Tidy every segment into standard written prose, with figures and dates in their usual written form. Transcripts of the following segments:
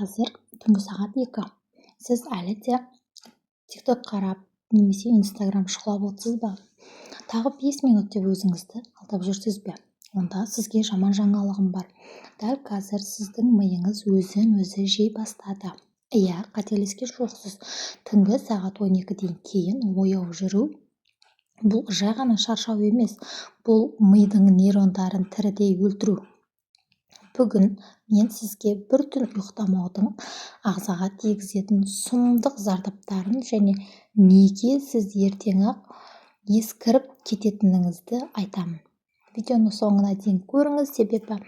Қазір түнгі сағат 2. Сіз әлі де TikTok қарап, немесе Instagram шұқылап отырсыз ба? Тағы 5 минут деп өзіңізді алдап жүрсіз бе? Онда сізге жаман жаңалығым бар. Дәл қазір сіздің миыңыз өзін-өзі жей бастады. Иә, қателескен жоқсыз. Түнгі сағат 12-ден кейін ояу жүру бұл жай ғана шаршау емес, бұл мидың нейрондарын тірідей өлтіру. Бүгін мен сізге бір түн ұйықтамаудың ағзаға тигізетін сұмдық зардаптарын және неге сіз ертең-ақ ескіріп кететініңізді айтамын. Видеоны соңына дейін көріңіз, себебі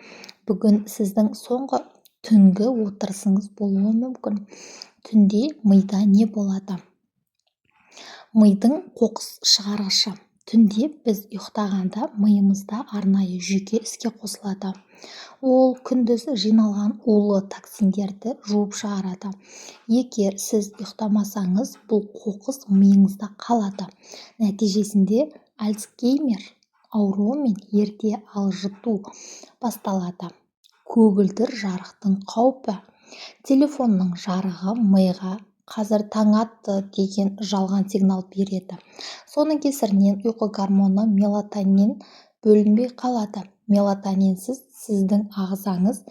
бүгін сіздің соңғы түнгі отырысыңыз болуы мүмкін. Түнде мида не болады? Мидың қоқыс шығарғышы. Түнде біз ұйықтағанда миымызда арнайы жүйке іске қосылады. Ол күндіз жиналған улы токсиндерді жуып шығарады. Егер сіз ұйықтамасаңыз, бұл қоқыс миыңызда қалады. Нәтижесінде Альцгеймер ауруы мен ерте алжыту басталады. Көгілдір жарықтың қаупі. Телефонның жарығы миға қазір таң атты деген жалған сигнал береді. Соның кесірінен ұйқы гормоны мелатонин бөлінбей қалады. Мелатонинсіз сіздің ағзаңыз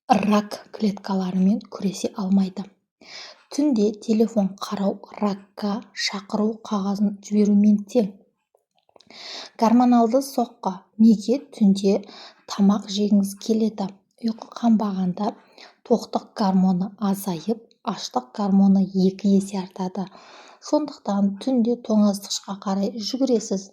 рак клеткаларымен күресе алмайды. Түнде телефон қарау ракқа шақыру қағазын жіберумен тең. Гормоналды соққы. Неге түнде тамақ жегіңіз келеді? Ұйқы қанбағанда тоқтық гормоны азайып, аштық гормоны 2 есе артады. Сондықтан түнде тоңазытқышқа қарай жүгіресіз.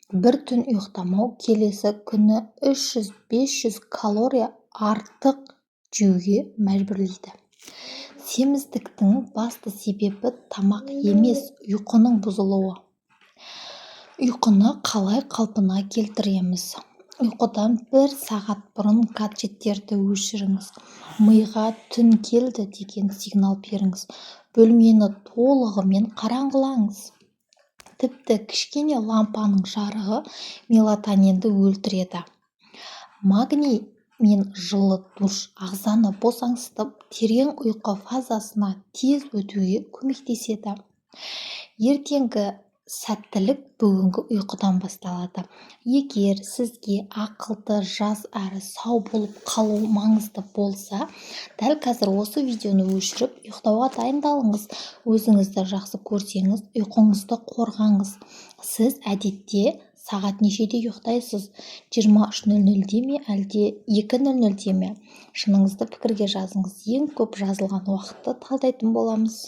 Бір түн ұйықтамау келесі күні 300-500 калория артық жеуге мәжбүрлейді. Семіздіктің басты себебі тамақ емес, ұйқының бұзылуы. Ұйқыны қалай қалпына келтіреміз? Ұйқыдан 1 сағат бұрын гаджеттерді өшіріңіз. Миға түн келді деген сигнал беріңіз. Бөлмені толығымен қараңғылаңыз. Тіпті кішкене лампаның жарығы мелатонинді өлтіреді. Магний мен жылы душ ағзаны босаңсытып, терең ұйқы фазасына тез өтуге көмектеседі. Ертеңгі сәттілік бүгінгі ұйқыдан басталады. Егер сізге ақылды, жас әрі сау болып қалу маңызды болса, дәл қазір осы видеоны өшіріп, ұйықтауға дайындалыңыз. Өзіңізді жақсы көрсеңіз, ұйқыңызды қорғаңыз. Сіз әдетте сағат нешеде ұйықтайсыз? 23:00-де ме, әлде 2:00-де ме? Шыныңызды пікірге жазыңыз. Ең көп жазылған уақытты талдайтын боламыз.